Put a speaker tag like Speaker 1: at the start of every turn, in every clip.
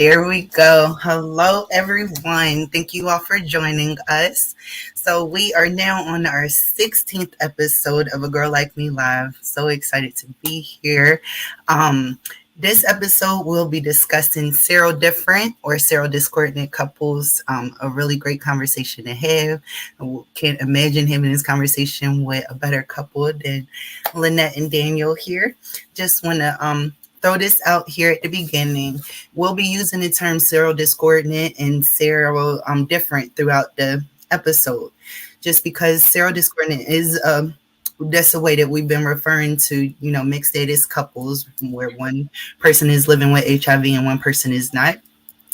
Speaker 1: There we go. Hello, everyone. Thank you all for joining us. So, we are now on our 16th episode of A Girl Like Me Live. So excited to be here. This episode we'll be discussing serodifferent or serodiscordant couples. A really great conversation to have. I can't imagine having this conversation with a better couple than Lynette and Daniel here. Just want to throw this out here at the beginning. We'll be using the term serodiscordant and serodifferent throughout the episode, just because serodiscordant is that's the way that we've been referring to, mixed status couples where one person is living with HIV and one person is not.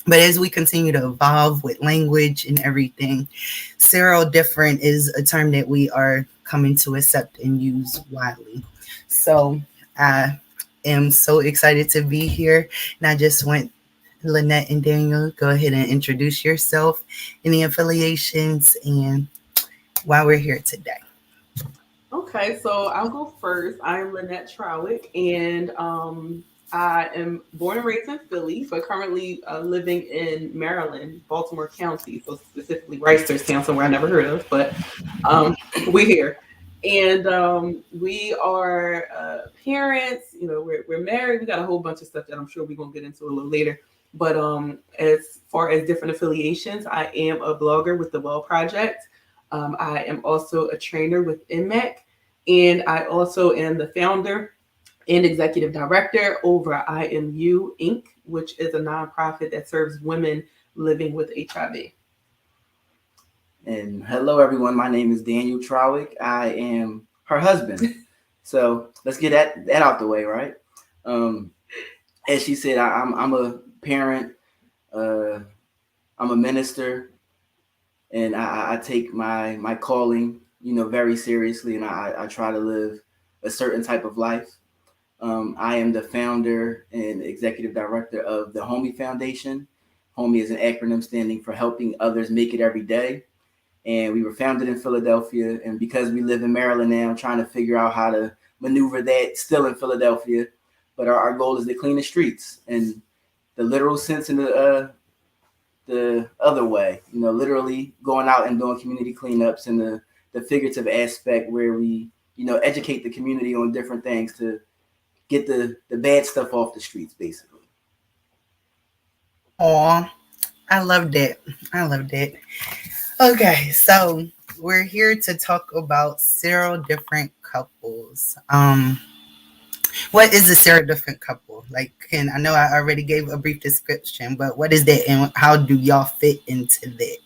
Speaker 1: But as we continue to evolve with language and everything, serodifferent is a term that we are coming to accept and use widely. So I am so excited to be here. And I just want Lynette and Daniel, go ahead and introduce yourself, any affiliations, and why we're here today.
Speaker 2: Okay, so I'll go first. I'm Lynette Trawick, and I am born and raised in Philly, but currently living in Maryland, Baltimore County, so specifically Reisterstown, somewhere I never heard of, but we're here. And we are parents, we're married. We got a whole bunch of stuff that I'm sure we're going to get into a little later. But as far as different affiliations, I am a blogger with the Well Project. I am also a trainer with IMEC, and I also am the founder and executive director over IMU Inc., which is a nonprofit that serves women living with HIV.
Speaker 3: And hello, everyone. My name is Daniel Trawick. I am her husband. So let's get that out the way, right? As she said, I'm a parent. I'm a minister. And I take my calling, very seriously, and I try to live a certain type of life. I am the founder and executive director of the HOMIE Foundation. HOMIE is an acronym standing for Helping Others Make It Every Day. And we were founded in Philadelphia. And because we live in Maryland now, I'm trying to figure out how to maneuver that still in Philadelphia. But our goal is to clean the streets, and the literal sense in the other way, literally going out and doing community cleanups, and the figurative aspect where we, educate the community on different things to get the bad stuff off the streets, basically.
Speaker 1: Oh, I love that. Okay, so we're here to talk about serodifferent couples. What is a serodifferent couple? I know I already gave a brief description, but what is that, and how do y'all fit into that?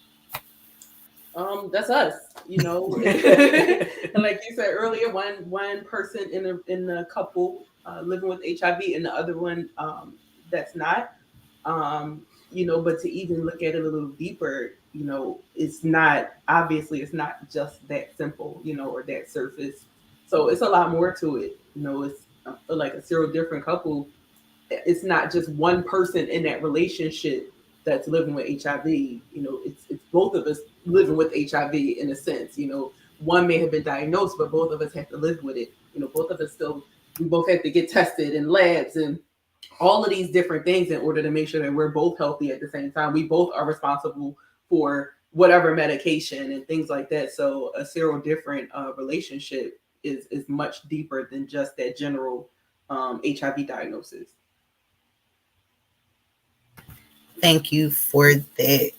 Speaker 2: That's us, and like you said earlier, one person in the couple living with HIV, and the other one that's not. But to even look at it a little deeper, it's not just that simple, or that surface. So it's a lot more to it. It's like a serodifferent couple. It's not just one person in that relationship that's living with HIV. It's both of us living with HIV in a sense. One may have been diagnosed, but both of us have to live with it. Both of us we both have to get tested in labs and all of these different things in order to make sure that we're both healthy at the same time. We both are responsible for whatever medication and things like that. So a serodifferent relationship is much deeper than just that general HIV diagnosis.
Speaker 1: Thank you for that.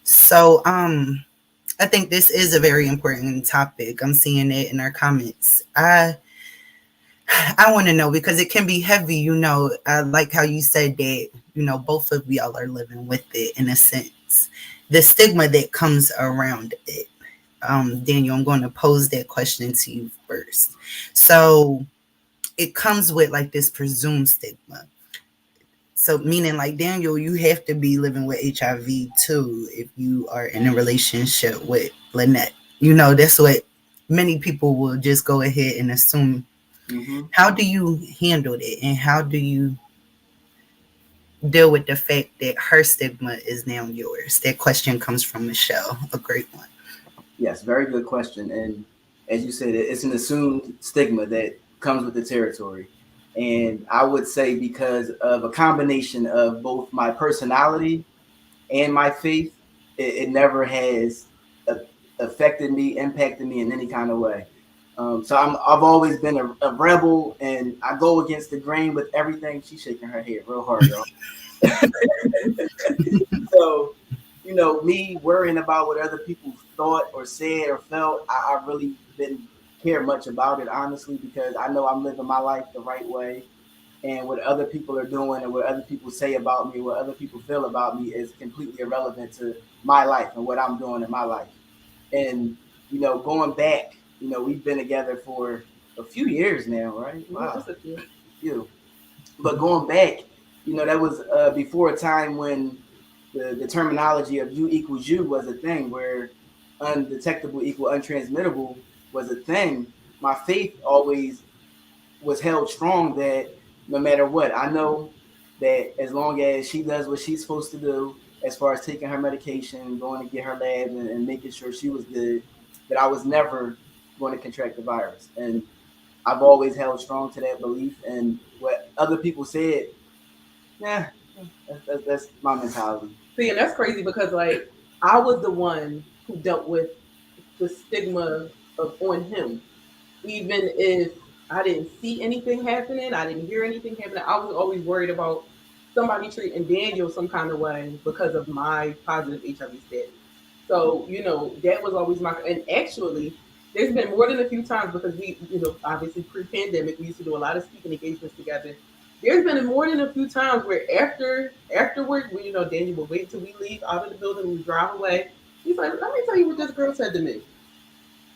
Speaker 1: So I think this is a very important topic. I'm seeing it in our comments. I want to know, because it can be heavy, I like how you said that, both of y'all are living with it in a sense. The stigma that comes around it. Daniel, I'm going to pose that question to you first. So it comes with this presumed stigma. So meaning Daniel, you have to be living with HIV too if you are in a relationship with Lynette. That's what many people will just go ahead and assume. Mm-hmm. How do you handle it, and how do you deal with the fact that her stigma is now yours? That question comes from Michelle, a great one.
Speaker 3: Yes, very good question. And as you said, it's an assumed stigma that comes with the territory. And I would say because of a combination of both my personality and my faith, it never has affected me, impacted me in any kind of way. So I've always been a rebel, and I go against the grain with everything. She's shaking her head real hard, y'all. So, me worrying about what other people thought or said or felt, I really didn't care much about it, honestly, because I know I'm living my life the right way. And what other people are doing and what other people say about me, what other people feel about me is completely irrelevant to my life and what I'm doing in my life. And, going back, we've been together for a few years now, right?
Speaker 2: Yeah,
Speaker 3: Wow.
Speaker 2: just a few.
Speaker 3: Few. But going back, that was before a time when the terminology of you equals you was a thing, where undetectable equal untransmittable was a thing. My faith always was held strong that no matter what, I know that as long as she does what she's supposed to do, as far as taking her medication, going to get her labs, and making sure she was good, that I was never going to contract the virus. And I've always held strong to that belief. And what other people said, yeah, that's my mentality.
Speaker 2: See, and that's crazy because like I was the one who dealt with the stigma of on him, even if I didn't see anything happening, I didn't hear anything happening. I was always worried about somebody treating Daniel some kind of way because of my positive HIV status. So, that was always my, and actually, there's been more than a few times because we, obviously pre pandemic, we used to do a lot of speaking engagements together. There's been more than a few times where afterwards, when, Daniel will wait till we leave out of the building, we drive away. He's like, let me tell you what this girl said to me.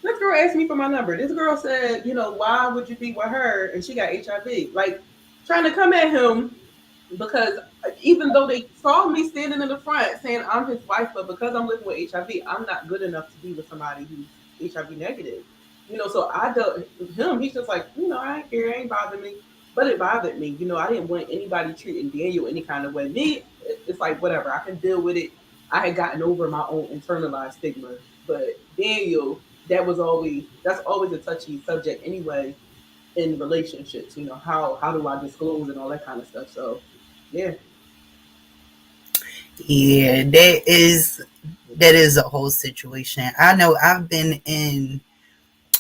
Speaker 2: This girl asked me for my number. This girl said, why would you be with her and she got HIV? Like, trying to come at him because even though they saw me standing in the front saying I'm his wife, but because I'm living with HIV, I'm not good enough to be with somebody who's HIV negative. So I dealt with him. He's just like, I ain't care, it ain't bothering me. But it bothered me. I didn't want anybody treating Daniel any kind of way. Me, it's like whatever. I can deal with it. I had gotten over my own internalized stigma. But Daniel, that's always a touchy subject anyway in relationships. How do I disclose and all that kind of stuff. So yeah.
Speaker 1: Yeah, that is a whole situation. I know I've been in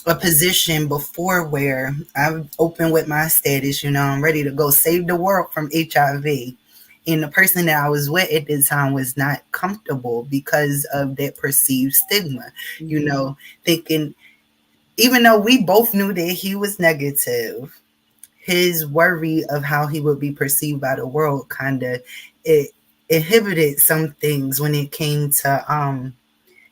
Speaker 1: a position before where I'm open with my status, I'm ready to go save the world from HIV. And the person that I was with at the time was not comfortable because of that perceived stigma, thinking, even though we both knew that he was negative, his worry of how he would be perceived by the world kind of it inhibited some things when it came to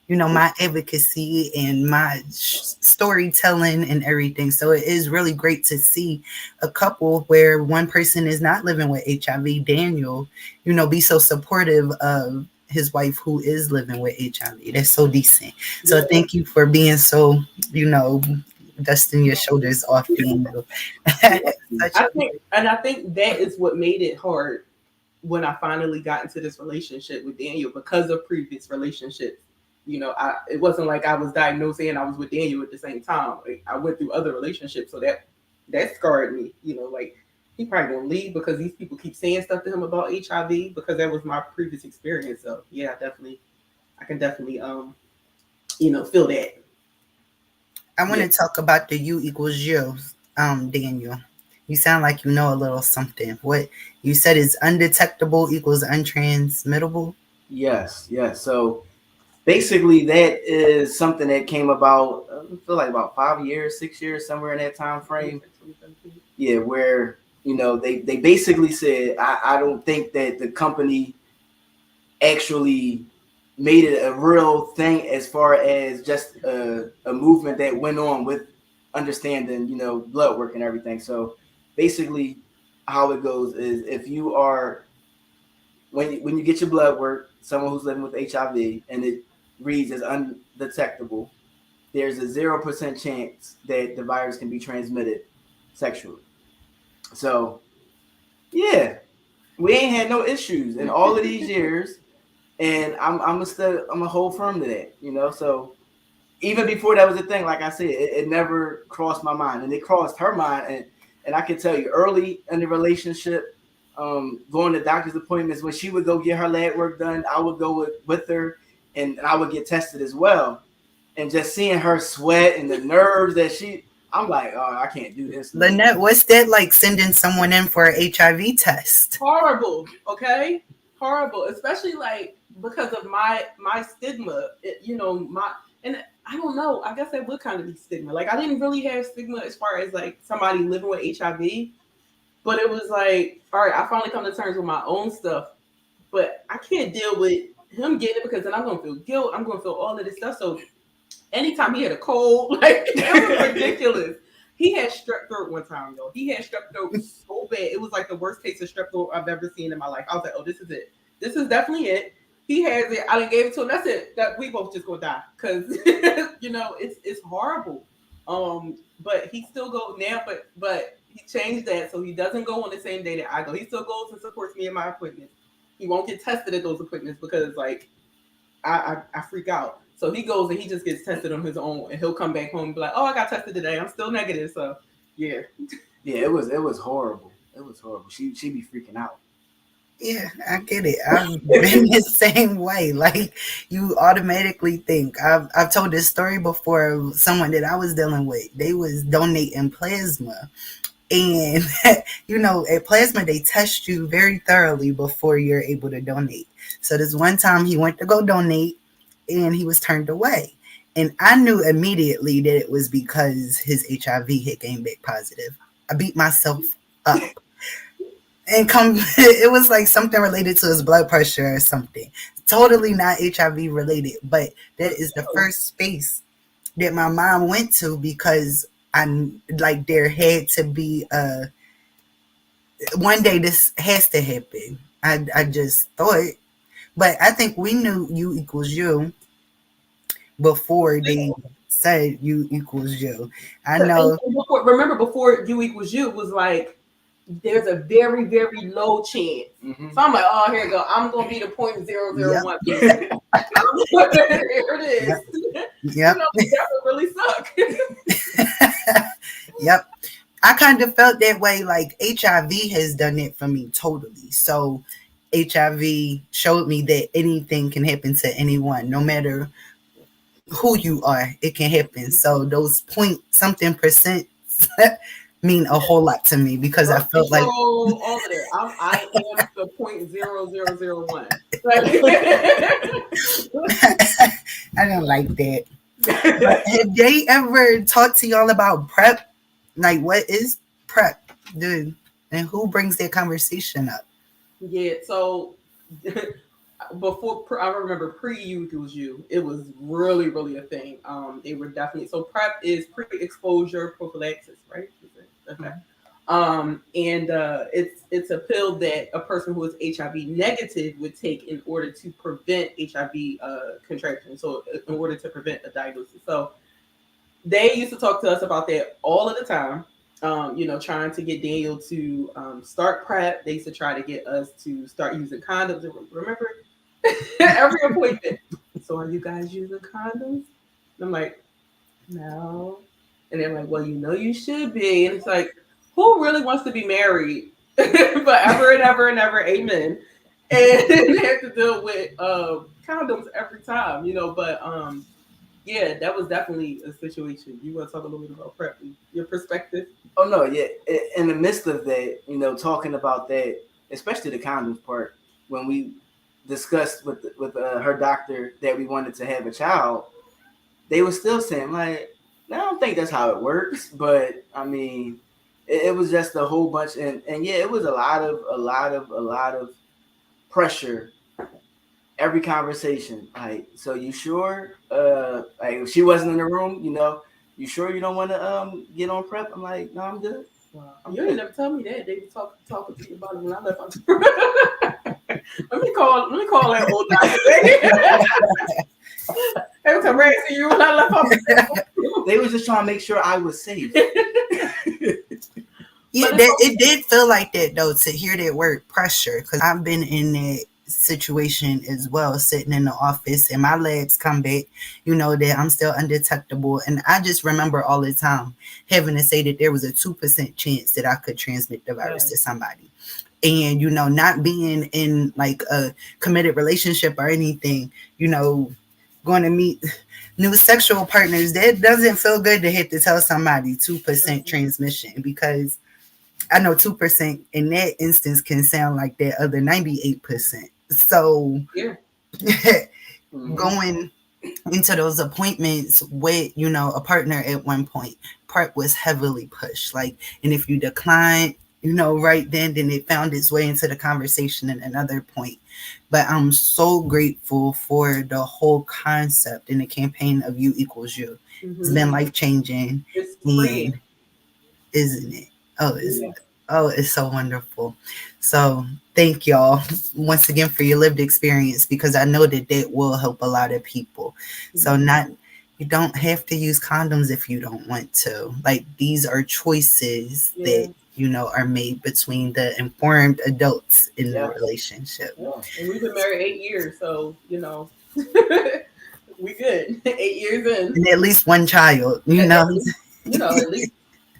Speaker 1: my advocacy and my storytelling and everything. So it is really great to see a couple where one person is not living with HIV, Daniel, be so supportive of his wife who is living with HIV. That's so decent. So
Speaker 2: Yeah.
Speaker 1: thank you for being so, dusting your shoulders off, Daniel.
Speaker 2: Yeah.
Speaker 1: Such
Speaker 2: I
Speaker 1: a
Speaker 2: think, and I think that is what made it hard when I finally got into this relationship with Daniel because of previous relationships. It wasn't like I was diagnosed and I was with Daniel at the same time. Like, I went through other relationships, so that scarred me. Like he probably gonna leave because these people keep saying stuff to him about HIV because that was my previous experience. So yeah, I can definitely feel that.
Speaker 1: I want
Speaker 3: Yeah.
Speaker 1: to talk about the U equals U, Daniel. You sound like you know a little something. What you said is undetectable equals untransmittable.
Speaker 3: Yes, yes. So basically, that is something that came about, I feel like about 5 years, 6 years, somewhere in that time
Speaker 2: I think
Speaker 3: frame.
Speaker 2: it's like 2017.
Speaker 3: Yeah, where they basically said, I don't think that the company actually made it a real thing as far as just a movement that went on with understanding, blood work and everything. So basically, how it goes is if you are when you get your blood work, someone who's living with HIV and it reads as undetectable, there's a 0% chance that the virus can be transmitted sexually. So yeah, we ain't had no issues in all of these years, and I'm a hold firm to that. So even before that was a thing, like I said, it never crossed my mind, and it crossed her mind, and And I can tell you, early in the relationship, going to doctor's appointments, when she would go get her lab work done, I would go with her, and I would get tested as well. And just seeing her sweat and the nerves that I'm like, oh, I can't do this.
Speaker 1: Lynette, what's that like sending someone in for an HIV test?
Speaker 2: Horrible, okay? Horrible, especially like because of my stigma, and I don't know, I guess that would kind of be stigma. Like I didn't really have stigma as far as like somebody living with HIV, but it was like, all right, I finally come to terms with my own stuff, but I can't deal with him getting it because then I'm gonna feel guilt, I'm gonna feel all of this stuff. So anytime he had a cold, like it was ridiculous. He had strep throat one time, though. He had strep throat so bad. It was like the worst case of strep throat I've ever seen in my life. I was like, oh, this is it. This is definitely it. He has it. I didn't give it to him. That's it. That we both just gonna die. Cause it's horrible. But he still goes now, but he changed that so he doesn't go on the same day that I go. He still goes and supports me in my appointments. He won't get tested at those appointments because like I freak out. So he goes and he just gets tested on his own, and he'll come back home and be like, "Oh, I got tested today. I'm still negative." So, yeah.
Speaker 3: Yeah, it was horrible. It was horrible. She be freaking out.
Speaker 1: Yeah, I get it. I've been the same way. Like you automatically think. I've told this story before of someone that I was dealing with. They was donating plasma. And at plasma they test you very thoroughly before you're able to donate. So this one time he went to go donate and he was turned away. And I knew immediately that it was because his HIV had came back positive. I beat myself up. And it was like something related to his blood pressure or something. Totally not HIV related, but that is the first space that my mom went to because there had to be one day this has to happen. I just thought, but I think we knew U equals U before they said U equals U. I know.
Speaker 2: Before U equals U was like there's a very, very low chance. Mm-hmm. So I'm like, oh, here you go. I'm gonna be the 0.001. Yep. Here it is.
Speaker 1: Yep.
Speaker 2: That would really suck.
Speaker 1: Yep. I kind of felt that way. Like HIV has done it for me totally. So HIV showed me that anything can happen to anyone, no matter who you are. It can happen. So those point-something percent mean a whole lot to me because I felt like
Speaker 2: all of that. I am the 0.0001.
Speaker 1: I don't like that. But have they ever talked to y'all about PrEP? Like, what is PrEP, dude? And who brings that conversation up?
Speaker 2: Yeah, so I remember pre-U equals U, it was really, really a thing. They were definitely, so PrEP is pre-exposure prophylaxis, right? Okay. And it's a pill that a person who is HIV negative would take in order to prevent HIV contraction. So in order to prevent a diagnosis. So they used to talk to us about that all of the time. Trying to get Daniel to start PrEP. They used to try to get us to start using condoms. Remember, every appointment. So are you guys using condoms? And I'm like, no. And they're like, well, you should be. And it's like, who really wants to be married forever and ever and ever? Amen. And they have to deal with condoms every time, But yeah, that was definitely a situation. You want to talk a little bit about PrEP, your perspective?
Speaker 3: Oh no, yeah. In the midst of that, talking about that, especially the condoms part, when we discussed with her doctor that we wanted to have a child, they were still saying like, I don't think that's how it works, but I mean, it was just a whole bunch, and yeah, it was a lot of pressure. Every conversation, like, so you sure? Like, if she wasn't in the room, you sure you don't want to get on PrEP? I'm like, no, I'm good.
Speaker 2: You didn't never tell me that. They were talking to you about it when I left. Let me call that old doctor. They were harassing you when I left.
Speaker 3: They were just trying to make sure I was safe.
Speaker 1: Yeah, it did feel like that though, to hear that word pressure, because I've been in that situation as well, sitting in the office and my labs come back, that I'm still undetectable. And I just remember all the time having to say that there was a 2% chance that I could transmit the virus to somebody. And, not being in like a committed relationship or anything, going to meet new sexual partners, that doesn't feel good to have to tell somebody 2% transmission, because I know 2% in that instance can sound like that other 98%. So
Speaker 2: Yeah.
Speaker 1: going into those appointments with, a partner at one point, part was heavily pushed. Like, and if you declined, right then it found its way into the conversation at another point. But I'm so grateful for the whole concept and the campaign of You Equals You. It's been life changing.
Speaker 2: It's
Speaker 1: And isn't it? It's so wonderful. So thank y'all once again for your lived experience, because I know that will help a lot of people. So you don't have to use condoms if you don't want to. Like, these are choices that are made between the informed adults in the relationship.
Speaker 2: And we've been married 8 years, so we good. 8 years in,
Speaker 1: and at least one child.
Speaker 2: At least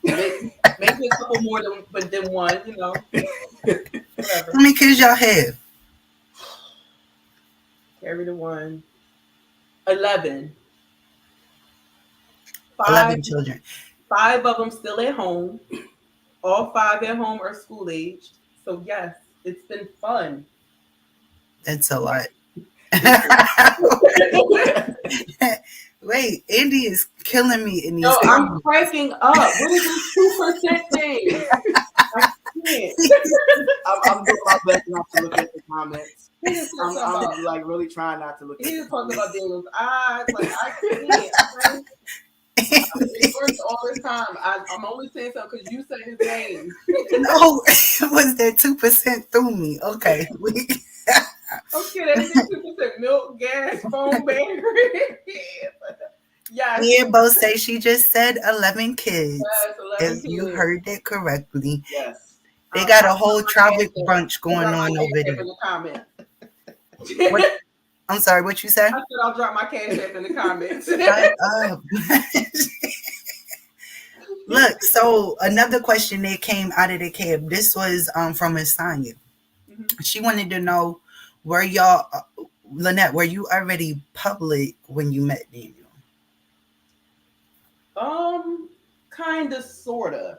Speaker 2: maybe a couple more than one. Whatever.
Speaker 1: How many kids y'all have?
Speaker 2: Carry the one. 11.
Speaker 1: 11 children.
Speaker 2: 5 of them still at home. All 5 at home are school aged. So yes, it's been fun.
Speaker 1: That's a lot. Wait, Andy is killing me in these.
Speaker 2: No, I'm cracking up. What is this 2% thing? I can't.
Speaker 3: I'm doing my best not to look at the comments. I'm like really trying not to look at.
Speaker 2: He's talking about Daniel's eyes. Like, I can't. It works all the time. I'm only saying something because you said his name.
Speaker 1: No, it was that 2% through me. Okay.
Speaker 2: Okay, that is 2% milk, gas, phone, battery. Yes.
Speaker 1: Yeah, both say she just said 11 kids.
Speaker 2: Yes, 11
Speaker 1: if you heard it correctly.
Speaker 3: Yes.
Speaker 1: They got a whole Trawick brunch going on over there.
Speaker 2: In the comment.
Speaker 1: I'm sorry, what you said?
Speaker 2: I said I'll drop my cash app in the comments.
Speaker 1: Look, so another question that came out of the cab. This was from Asanya. She wanted to know, were y'all, Lynette, were you already public when you met Daniel?
Speaker 2: Kind of, sort of.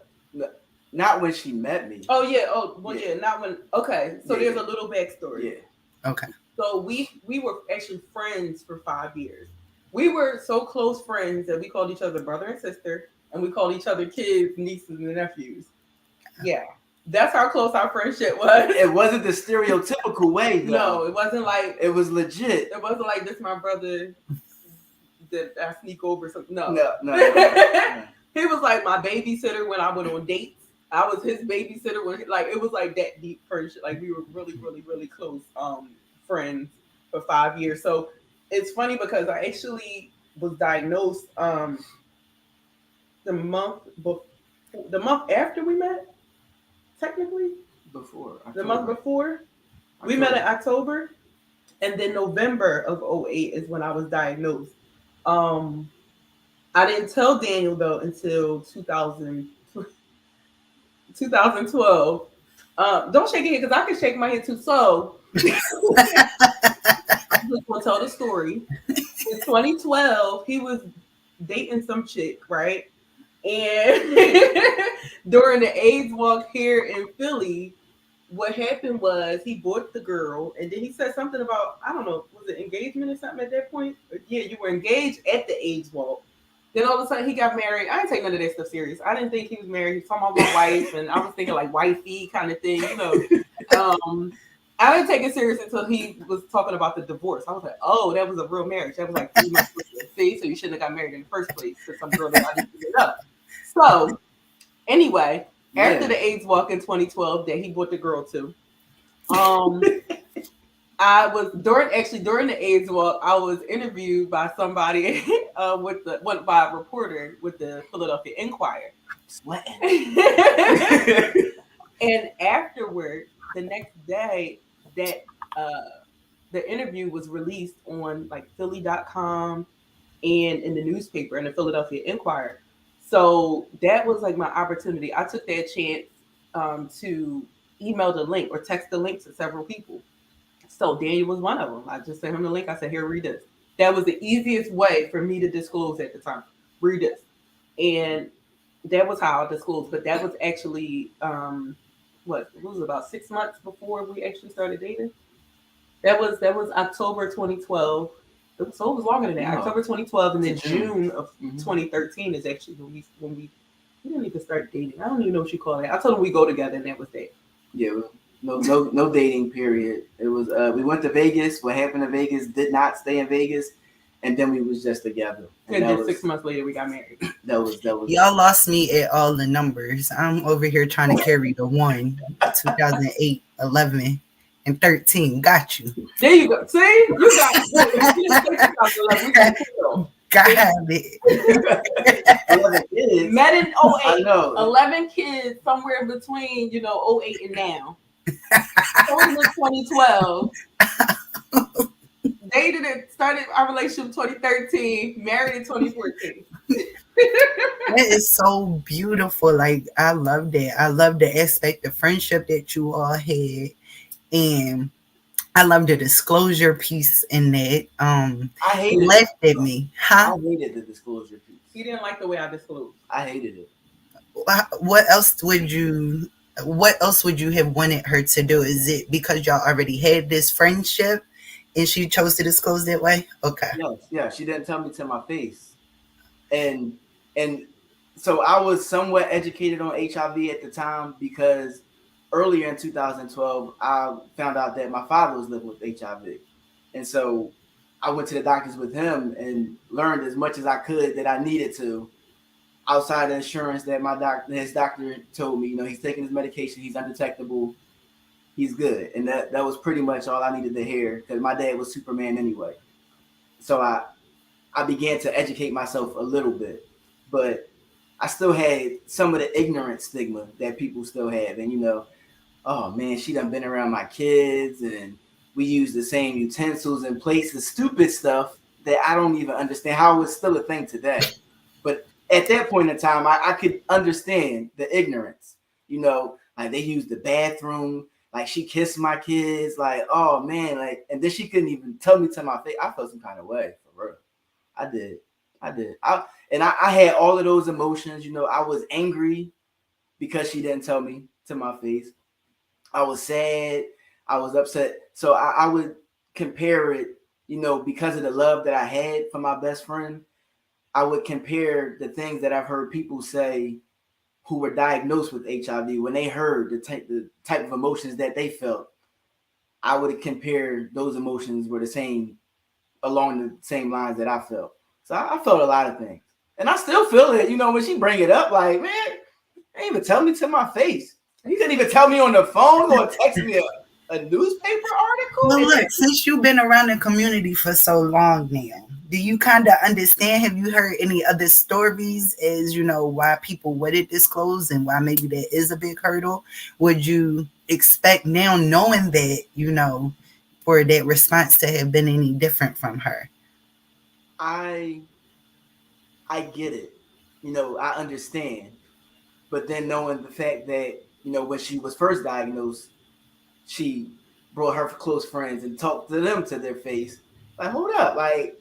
Speaker 3: Not when she met me.
Speaker 2: Oh yeah. Oh well, yeah. Not when. Okay, so there's a little backstory.
Speaker 3: Yeah.
Speaker 1: Okay.
Speaker 2: So we were actually friends for 5 years. We were so close friends that we called each other brother and sister, and we called each other kids, nieces, and nephews. Yeah, that's how close our friendship was.
Speaker 3: It wasn't the stereotypical way, though.
Speaker 2: No, it wasn't like
Speaker 3: it was legit.
Speaker 2: It wasn't like this. My brother that I sneak over something. No. He was like my babysitter when I went on dates. I was his babysitter when, like, it was like that deep friendship. Like, we were really, really, really close friends for 5 years. So it's funny because I actually was diagnosed the month after we met. Technically,
Speaker 3: before October.
Speaker 2: The month before we met in October, and then November of 2008 is when I was diagnosed. I didn't tell Daniel though until 2012. Don't shake your head because I can shake my head too. So I'm just gonna tell the story. In 2012, he was dating some chick, right? And during the AIDS walk here in Philly, what happened was he bought the girl, and then he said something about, I don't know, was it engagement or something at that point? Yeah, you were engaged at the AIDS walk. Then all of a sudden he got married. I didn't take none of that stuff serious. I didn't think he was married. He was talking about my wife, and I was thinking like wifey kind of thing, you know. I didn't take it serious until he was talking about the divorce. I was like, oh, that was a real marriage. That was like 3 months later. See, so you shouldn't have got married in the first place to some girl that I didn't get up. So anyway, after the AIDS walk in 2012 that he brought the girl to, I was during the AIDS walk, I was interviewed by somebody by a reporter with the Philadelphia Inquirer.
Speaker 3: Sweating.
Speaker 2: And afterward, the next day, that the interview was released on like Philly.com and in the newspaper in the Philadelphia Inquirer. So that was like my opportunity. I took that chance to email the link or text the link to several people. So Daniel was one of them. I just sent him the link. I said, "Here, read this." That was the easiest way for me to disclose at the time. Read this, and that was how I disclosed. But that was actually what it was about 6 months before we actually started dating. That was October 2012. So it was longer than that.
Speaker 3: No.
Speaker 2: October 2012, and then
Speaker 3: It's June.
Speaker 2: June of 2013 is actually when we didn't even start dating. I don't even know what you call it. I told him we go together, and that was that.
Speaker 3: Yeah, no dating period. It was we went to Vegas. What happened to Vegas did not stay in Vegas, and then we was just together.
Speaker 2: And then 6 months later, we got married.
Speaker 3: That was.
Speaker 1: Y'all lost me at all the numbers. I'm over here trying to carry the 2008, 11, and 13. Got you.
Speaker 2: There you go. See, you got it.
Speaker 1: Got it.
Speaker 3: 11 kids.
Speaker 2: Met in 08.
Speaker 3: I know.
Speaker 2: 11 kids, somewhere in between, 08 and now. Started in 2012. Dated and started our relationship in 2013. Married in 2014.
Speaker 1: That is so beautiful. Like, I love that. I love the aspect of friendship that you all had. And I love the disclosure piece in that.
Speaker 3: I hated
Speaker 1: left at me. Huh?
Speaker 3: I hated the disclosure piece.
Speaker 2: He didn't like the way I disclosed.
Speaker 3: I hated it.
Speaker 1: What else would you have wanted her to do? Is it because y'all already had this friendship and she chose to disclose that way? Okay.
Speaker 3: Yes, yeah, she didn't tell me to my face. And so I was somewhat educated on HIV at the time because earlier in 2012, I found out that my father was living with HIV. And so I went to the doctors with him and learned as much as I could that I needed to outside the insurance that his doctor told me, he's taking his medication, he's undetectable, he's good. And that was pretty much all I needed to hear because my dad was Superman anyway. So I began to educate myself a little bit, but I still had some of the ignorant stigma that people still have. And, oh man, she done been around my kids and we use the same utensils and plates and stupid stuff that I don't even understand how it's still a thing today. But at that point in time, I could understand the ignorance, like they used the bathroom, like she kissed my kids, like, oh man, like, and then she couldn't even tell me to my face. I felt some kind of way, for real. I did. I had all of those emotions, I was angry because she didn't tell me to my face. I was sad. I was upset. So I would compare it, because of the love that I had for my best friend, I would compare the things that I've heard people say who were diagnosed with HIV when they heard the type of emotions that they felt. I would compare those emotions were the same along the same lines that I felt. So I felt a lot of things. And I still feel it, when she bring it up, like, man, they didn't even tell me to my face. You didn't even tell me on the phone or text me a newspaper article.
Speaker 1: Well, look, since you've been around the community for so long now, do you kind of understand? Have you heard any other stories as, why people wouldn't disclose and why maybe that is a big hurdle? Would you expect now, knowing that, for that response to have been any different from her?
Speaker 3: I get it. I understand. But then knowing the fact that, when she was first diagnosed, she brought her close friends and talked to them to their face. Like, hold up. Like,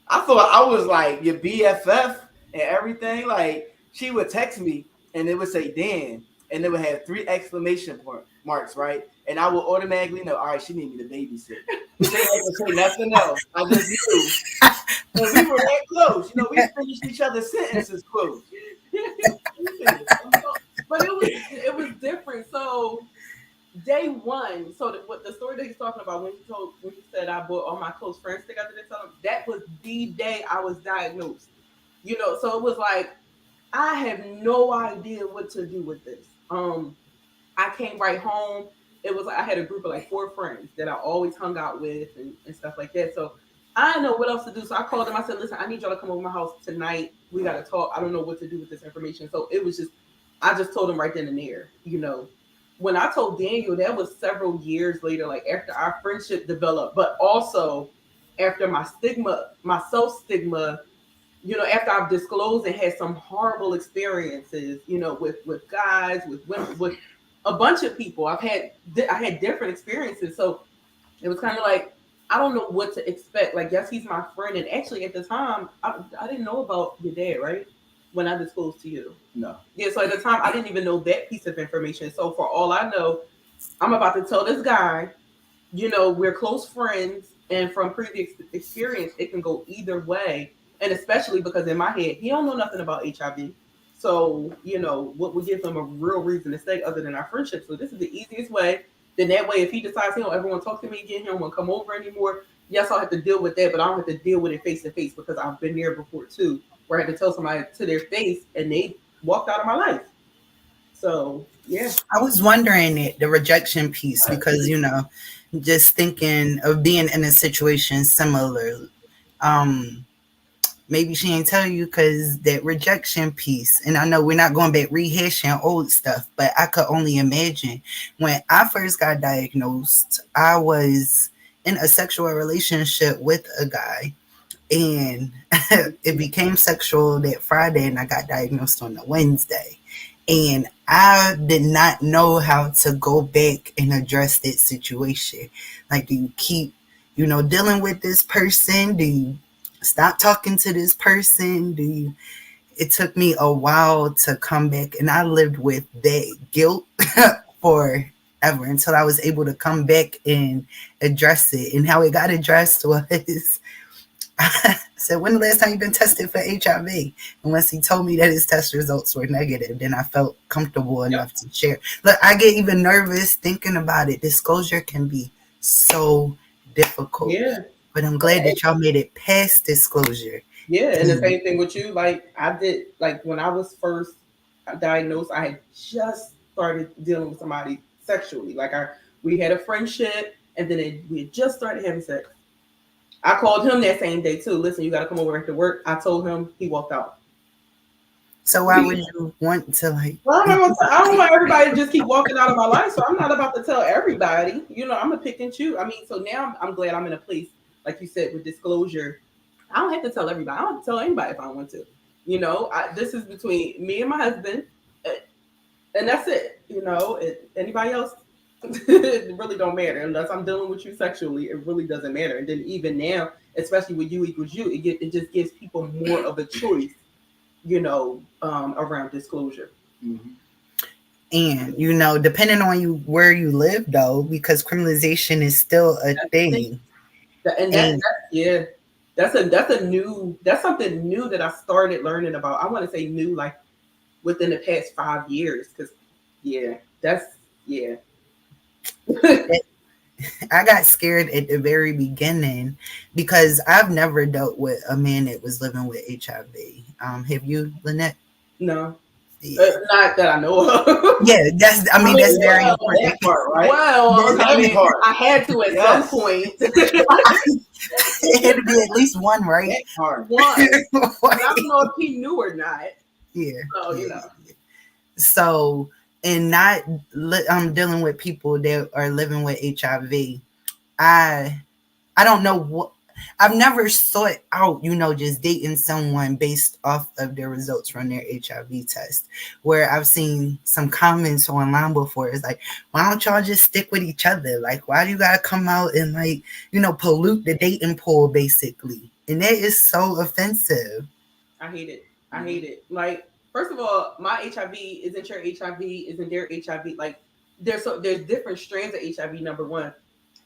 Speaker 3: I thought I was like your BFF and everything. Like, she would text me and it would say Dan, and it would have 3 exclamation marks, right? And I would automatically know, all right, she need me to babysit. She didn't have to say nothing else. I just knew. And we were that close. We finished each other's sentences close.
Speaker 2: But it was different. So day one, what the story that he's talking about when he said I brought all my close friends together to tell him, that was the day I was diagnosed. So it was like I have no idea what to do with this. I came right home. It was like I had a group of like 4 friends that I always hung out with and stuff like that. So I didn't know what else to do. So I called them. I said, listen, I need y'all to come over to my house tonight. We got to talk. I don't know what to do with this information. So it was I just told them right then and there, when I told Daniel, that was several years later, like after our friendship developed, but also after my stigma, my self stigma, after I've disclosed and had some horrible experiences, with guys, with women, with a bunch of people. I had different experiences. So it was kind of like, I don't know what to expect. Like, yes, he's my friend. And actually at the time, I didn't know about your dad, right? When I disclosed to you.
Speaker 3: No.
Speaker 2: Yeah, so at the time I didn't even know that piece of information. So for all I know, I'm about to tell this guy, we're close friends, and from previous experience, it can go either way. And especially because in my head, he don't know nothing about HIV. So, what would give him a real reason to stay other than our friendship? So this is the easiest way. Then that way, if he decides he don't ever want to talk to me again, he don't want to come over anymore, yes, I'll have to deal with that, but I don't have to deal with it face to face because I've been there before too, where I had to tell somebody to their face and they walked out of my life. So yeah.
Speaker 1: I was wondering the rejection piece because, just thinking of being in a situation similar. Um, Maybe she ain't tell you because that rejection piece. And I know we're not going back rehashing old stuff, but I could only imagine when I first got diagnosed, I was in a sexual relationship with a guy, and it became sexual that Friday, and I got diagnosed on the Wednesday. And I did not know how to go back and address that situation. Like, do you keep, dealing with this person? Do you stop talking to this person? It took me a while to come back, and I lived with that guilt forever until I was able to come back and address it. And how it got addressed was I said, when the last time you been tested for HIV? And once he told me that his test results were negative, then I felt comfortable enough to share. Look, I get even nervous thinking about it. Disclosure can be so difficult.
Speaker 2: Yeah.
Speaker 1: But I'm glad that y'all made it past disclosure.
Speaker 2: Yeah, and the same thing with you. Like I did, like when I was first diagnosed, I had just started dealing with somebody sexually. Like we had a friendship, and then we had just started having sex. I called him that same day too. Listen, you got to come over after work. I told him, he walked out.
Speaker 1: So why would you want to
Speaker 2: Well, I don't want everybody to just keep walking out of my life. So I'm not about to tell everybody. I'm gonna pick and choose. I mean, so now I'm glad I'm in a place, like you said, with disclosure. I don't have to tell everybody. I don't have to tell anybody if I want to. This is between me and my husband, and that's it. Anybody else, it really don't matter unless I'm dealing with you sexually. It really doesn't matter. And then even now, especially with you equals you, it just gives people more of a choice. Around disclosure.
Speaker 3: Mm-hmm.
Speaker 1: And depending on where you live, though, because criminalization is still a thing.
Speaker 2: That's something new that I started learning about. I want to say new, like within the past 5 years, because
Speaker 1: I got scared at the very beginning because I've never dealt with a man that was living with HIV. Have you, Lynette?
Speaker 2: No. Yeah. Not that I know of.
Speaker 1: Yeah, that's very important.
Speaker 2: That part, right? Well, I had to at some point.
Speaker 1: It had to be at least one, right?
Speaker 2: One. I don't know if he knew or not.
Speaker 1: Yeah.
Speaker 2: So,
Speaker 1: So, and not dealing with people that are living with HIV. I don't know what. I've never sought out, just dating someone based off of their results from their HIV test. Where I've seen some comments online before, it's like, why don't y'all just stick with each other? Like, why do you gotta come out and pollute the dating pool, basically? And that is so offensive.
Speaker 2: I hate it. Like, first of all, my HIV isn't your HIV, isn't their HIV. Like, there's different strands of HIV, number one.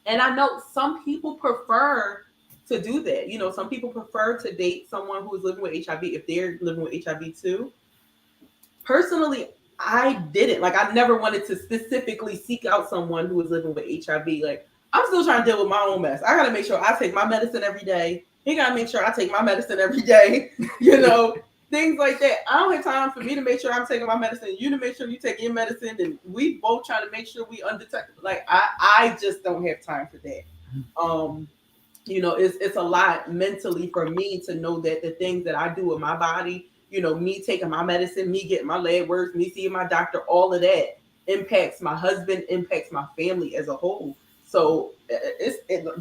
Speaker 2: And I know some people prefer to do that. Some people prefer to date someone who is living with HIV if they're living with HIV too. Personally, I didn't. Like, I never wanted to specifically seek out someone who was living with HIV. Like, I'm still trying to deal with my own mess. I gotta make sure I take my medicine every day. He gotta make sure I take my medicine every day. Things like that. I don't have time for me to make sure I'm taking my medicine, you to make sure you take your medicine, and we both trying to make sure we undetectable. Like, I just don't have time for that. It's a lot mentally for me to know that the things that I do with my body, me taking my medicine, me getting my lab works, me seeing my doctor, all of that, impacts my husband, impacts my family as a whole. So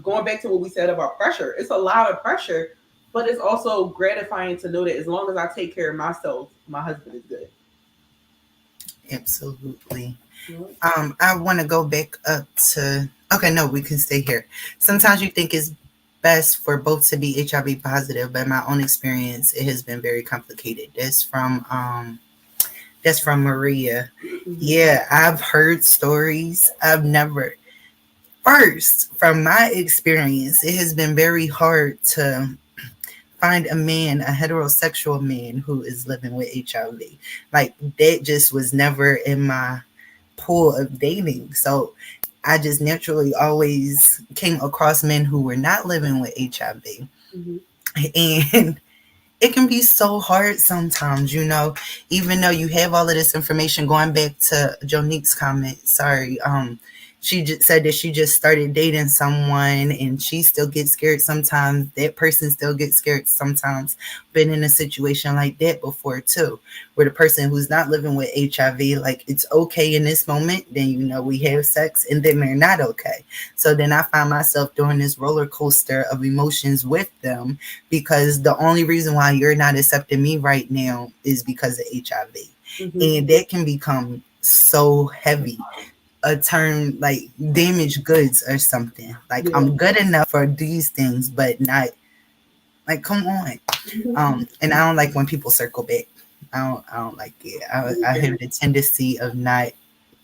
Speaker 2: going back to what we said about pressure. It's a lot of pressure, but it's also gratifying to know that as long as I take care of myself, my husband is good.
Speaker 1: Absolutely.
Speaker 2: You
Speaker 1: I want to go back up to. Okay, no, we can stay here. Sometimes you think it's best for both to be HIV positive, but in my own experience, it has been very complicated. That's from Maria.
Speaker 2: Mhm.
Speaker 1: Yeah, I've heard stories. I've never. First, from my experience, it has been very hard to find a man, a heterosexual man who is living with HIV. Like that just was never in my pool of dating. So I just naturally always came across men who were not living with HIV.
Speaker 2: Mhm.
Speaker 1: And it can be so hard sometimes, even though you have all of this information. Going back to Jonique's comment, sorry, she just said that she just started dating someone and she still gets scared sometimes. That person still gets scared sometimes. Been in a situation like that before too, where the person who's not living with HIV, like it's okay in this moment, then we have sex, and then they're not okay. So then I find myself doing this roller coaster of emotions with them, because the only reason why you're not accepting me right now is because of HIV.
Speaker 2: Mhm.
Speaker 1: And that can become so heavy. A term like damaged goods or something. Like
Speaker 2: Yeah.
Speaker 1: I'm good enough for these things, but not like come on. And I don't like when people circle back. I don't like it. I have the tendency of not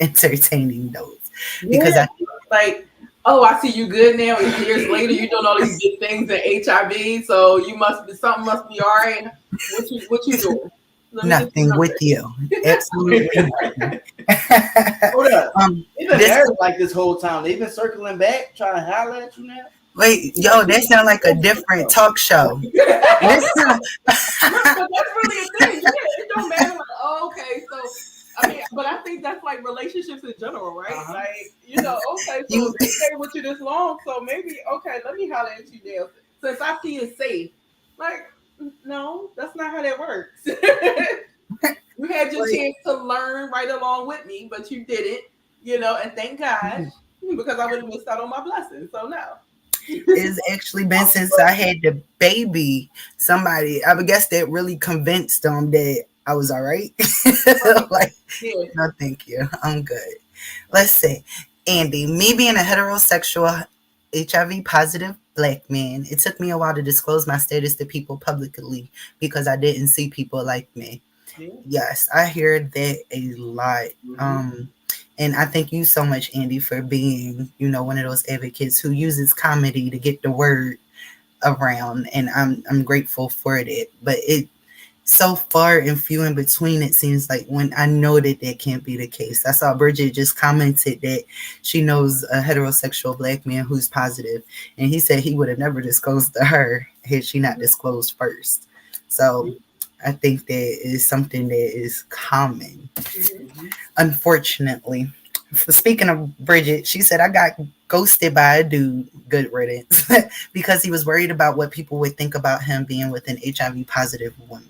Speaker 1: entertaining those because
Speaker 2: Yeah. Like, oh, I see you good now. And years later, you doing all these good things in HIV. So you must be something must be all right. What you doing? Let me get your
Speaker 1: nothing with you. Absolutely nothing.
Speaker 3: Hold up.
Speaker 1: um,
Speaker 3: They've been
Speaker 1: this
Speaker 3: married like this whole time. They've been circling back, trying to holler at you now.
Speaker 1: wait, yo, that sound like a different talk show. This sound,
Speaker 2: But that's really a thing. Yeah, it don't matter. Like, oh, okay, so I mean, but I think that's like relationships in general, right? Like, okay, so
Speaker 1: you
Speaker 2: they stay with you this long, so maybe okay, let me holler at you now. Since I see it safe, like, no, that's not how that works. You had your
Speaker 1: like,
Speaker 2: chance to learn right along with me, but you didn't, and thank God because I would have missed out on my blessings. So no.
Speaker 1: it's actually been since I had the baby. Somebody, I would guess, that really convinced them that I was all right.
Speaker 2: Right.
Speaker 1: Like,
Speaker 2: Yeah.
Speaker 1: no, thank you. I'm good. Let's see. Andy, me being a heterosexual HIV positive black man, it took me a while to disclose my status to people publicly because I didn't see people like me.
Speaker 2: Yeah.
Speaker 1: Yes, I hear that a lot.
Speaker 3: Mm-hmm.
Speaker 1: And I thank you so much, Andy, for being, one of those advocates who uses comedy to get the word around. And I'm grateful for it. But it so far and few in between, it seems like, when I know that can't be the case. I saw Bridget just commented that she knows a heterosexual black man who's positive, and he said he would have never disclosed to her had she not disclosed first. So I think that is something that is common,
Speaker 2: Mhm.
Speaker 3: Mm-hmm.
Speaker 1: unfortunately. Speaking of Bridget, she said, I got ghosted by a dude, good riddance, because he was worried about what people would think about him being with an HIV positive woman.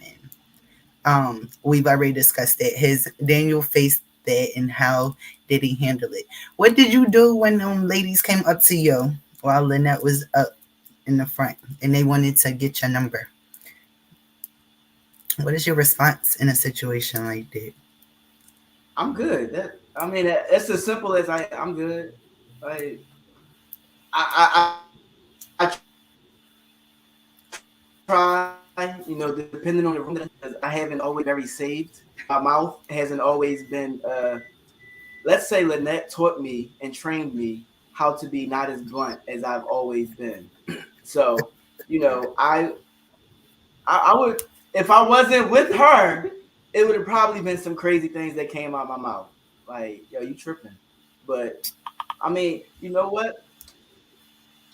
Speaker 1: We've already discussed that. His Daniel faced that, and how did he handle it? What did you do when ladies came up to you while Lynette was up in the front and they wanted to get your number? What is your response in a situation like that?
Speaker 3: I'm good. It's as simple as I'm good. Like I try, depending on the room that because I haven't always been very saved. My mouth hasn't always been. Let's say Lynette taught me and trained me how to be not as blunt as I've always been. So, I would, if I wasn't with her, it would have probably been some crazy things that came out my mouth. Like, yo, you tripping. But I mean, you know what?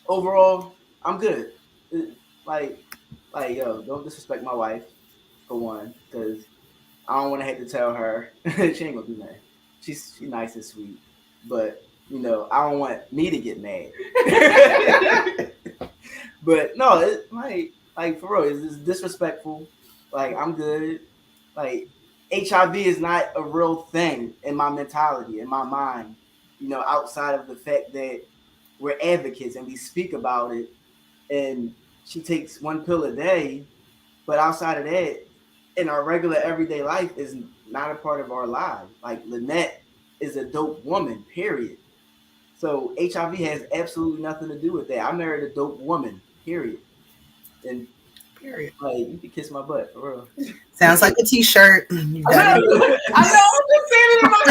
Speaker 3: Overall, I'm good. Like, yo, don't disrespect my wife for one, because I don't want to have to tell her. She ain't gonna do nothing. She's nice and sweet, but I don't want me to get mad. But no, like for real, it's disrespectful. Like I'm good. Like HIV is not a real thing in my mentality, in my mind, outside of the fact that we're advocates and we speak about it. And she takes one pill a day, but outside of that, in our regular everyday life is not a part of our lives. Like Lynette is a dope woman, period. So HIV has absolutely nothing to do with that. I married a dope woman, period. And
Speaker 1: Period.
Speaker 3: like, you can kiss my butt for real.
Speaker 1: Sounds like a t-shirt. You got it.
Speaker 2: I know. I'm just saying it in my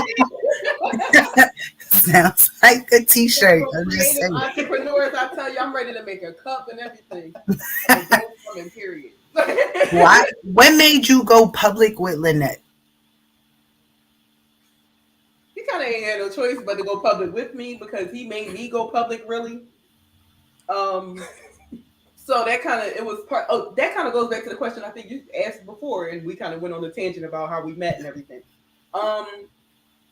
Speaker 2: head.
Speaker 1: Sounds like a t-shirt. I'm just
Speaker 2: Creative
Speaker 1: saying.
Speaker 2: entrepreneurs, I tell you, I'm ready to make a cup and everything. And don't come in, period.
Speaker 1: Why? What made you go public with Lynette?
Speaker 2: He kind of ain't had no choice but to go public with me because he made me go public, really. Um, so that kind of it was part. Oh, that kind of goes back to the question I think you asked before, and we kind of went on a tangent about how we met and everything. Um,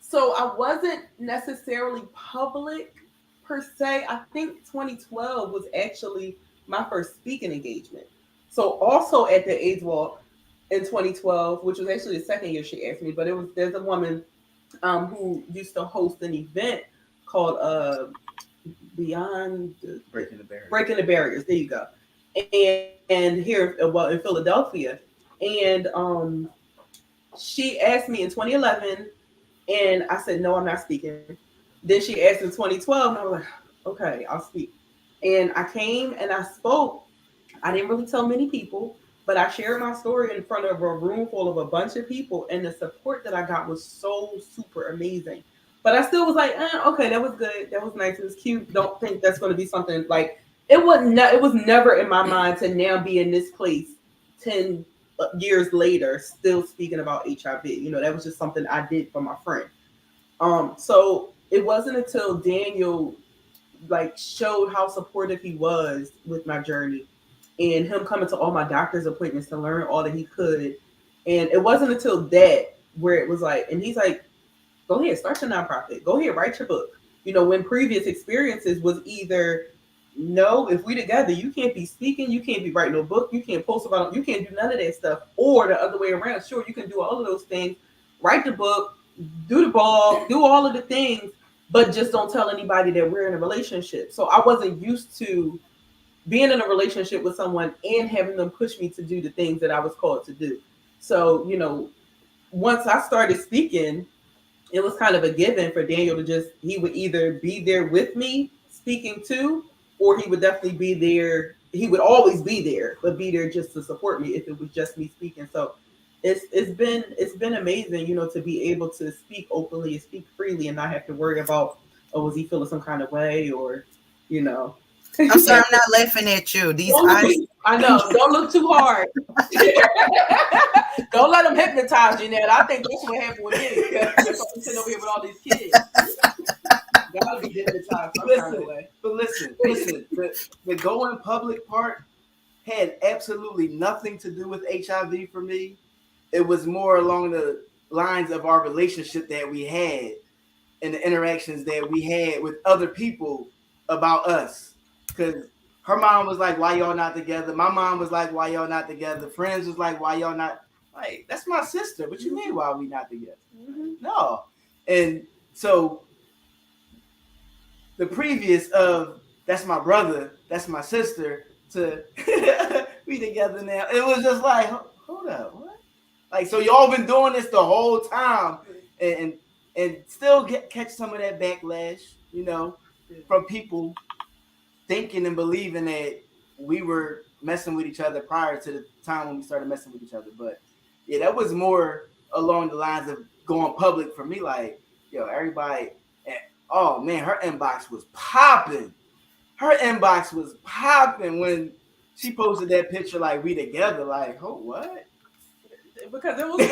Speaker 2: so I wasn't necessarily public per se. I think 2012 was actually my first speaking engagement. So also at the AIDS Walk in 2012, which was actually the second year she asked me, but there's a woman who used to host an event called Beyond
Speaker 3: Breaking the Barrier.
Speaker 2: Breaking the Barriers. There you go. And here, well, in Philadelphia, and she asked me in 2011, and I said no, I'm not speaking. Then she asked in 2012, and I was like, okay, I'll speak. And I came and I spoke. I didn't really tell many people, but I shared my story in front of a room full of a bunch of people, and the support that I got was so super amazing. But I still was like, okay, that was good, that was nice, it was cute. Don't think that's going to be something like it wasn't. It was never in my mind to now be in this place 10 years later, still speaking about HIV. That was just something I did for my friend. So it wasn't until Daniel showed how supportive he was with my journey and him coming to all my doctor's appointments to learn all that he could. And it wasn't until that where it was like, and he's like, go ahead, start your nonprofit. Go ahead, write your book. When previous experiences was either, no, if we together, you can't be speaking, you can't be writing no book, you can't post about it, you can't do none of that stuff. Or the other way around, sure, you can do all of those things, write the book, do the blog, do all of the things, but just don't tell anybody that we're in a relationship. So I wasn't used to being in a relationship with someone and having them push me to do the things that I was called to do. So, once I started speaking, it was kind of a given for Daniel to just, he would either be there with me speaking too, or he would definitely be there. He would always be there, but be there just to support me if it was just me speaking. So it's been amazing, to be able to speak openly and speak freely and not have to worry about, oh, was he feeling some kind of way or,
Speaker 1: I'm sorry, I'm not laughing at you. These eyes.
Speaker 2: I know. Don't look too hard. Don't let them hypnotize you, Ned. I think that's what happened with me. Because I'm sitting over here with all these kids. Gotta be hypnotized some kind of way.
Speaker 3: But listen. The going public part had absolutely nothing to do with HIV for me. It was more along the lines of our relationship that we had and the interactions that we had with other people about us. Because her mom was like, why y'all not together? My mom was like, why y'all not together? Friends was like, why y'all not? Like, that's my sister. What you mean, why we not together? Mm-hmm. No. And so the previous of, that's my brother, that's my sister, to we together now. It was just like, hold up, what? Like, so y'all been doing this the whole time and still catch some of that backlash, from people thinking and believing that we were messing with each other prior to the time when we started messing with each other. But yeah, that was more along the lines of going public for me. Like, everybody, oh man, her inbox was popping. When she posted that picture, like, we together. Like, oh, what?
Speaker 2: Because it was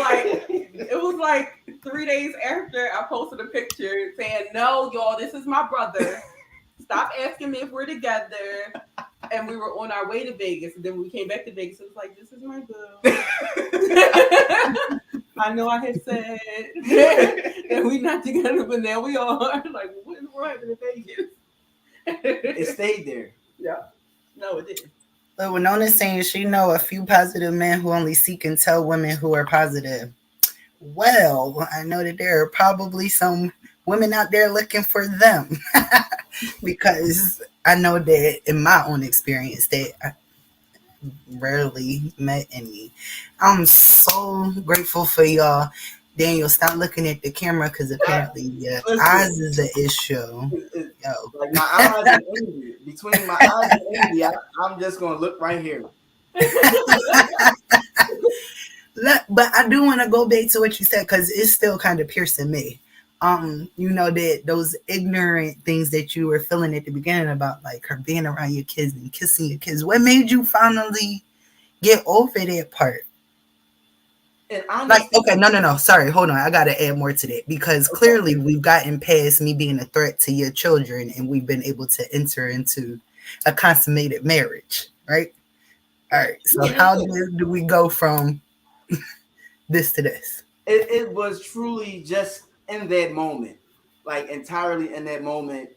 Speaker 2: like 3 days after I posted a picture saying, no, y'all, this is my brother. Stop asking me if we're together. And we were on our way to Vegas. And then when we came back to Vegas, it was like, this is my boo. I know I had said that we're not together, but now we are. Like, what happened in Vegas?
Speaker 3: It stayed there.
Speaker 2: Yeah. No, it didn't.
Speaker 1: But Winona's saying she know a few positive men who only seek and tell women who are positive. Well, I know that there are probably some women out there looking for them because I know that in my own experience that I rarely met any. I'm so grateful for y'all. Daniel, stop looking at the camera because apparently your eyes
Speaker 3: Listen,
Speaker 1: is an issue. Yo.
Speaker 3: like my eyes and envy. Between my eyes and envy, I'm just gonna look right here.
Speaker 1: But I do want to go back to what you said because it's still kind of piercing me. You know that those ignorant things that you were feeling at the beginning about like her being around your kids and kissing your kids. What made you finally get over that part?
Speaker 3: And
Speaker 1: Like,
Speaker 3: honestly,
Speaker 1: okay, no. Sorry, hold on. I gotta add more to that because
Speaker 3: okay,
Speaker 1: clearly we've gotten past me being a threat to your children and we've been able to enter into a consummated marriage, right? All right. So
Speaker 3: yeah,
Speaker 1: how
Speaker 3: yeah.
Speaker 1: do we go from this to this?
Speaker 3: It was truly just in that moment, like entirely in that moment.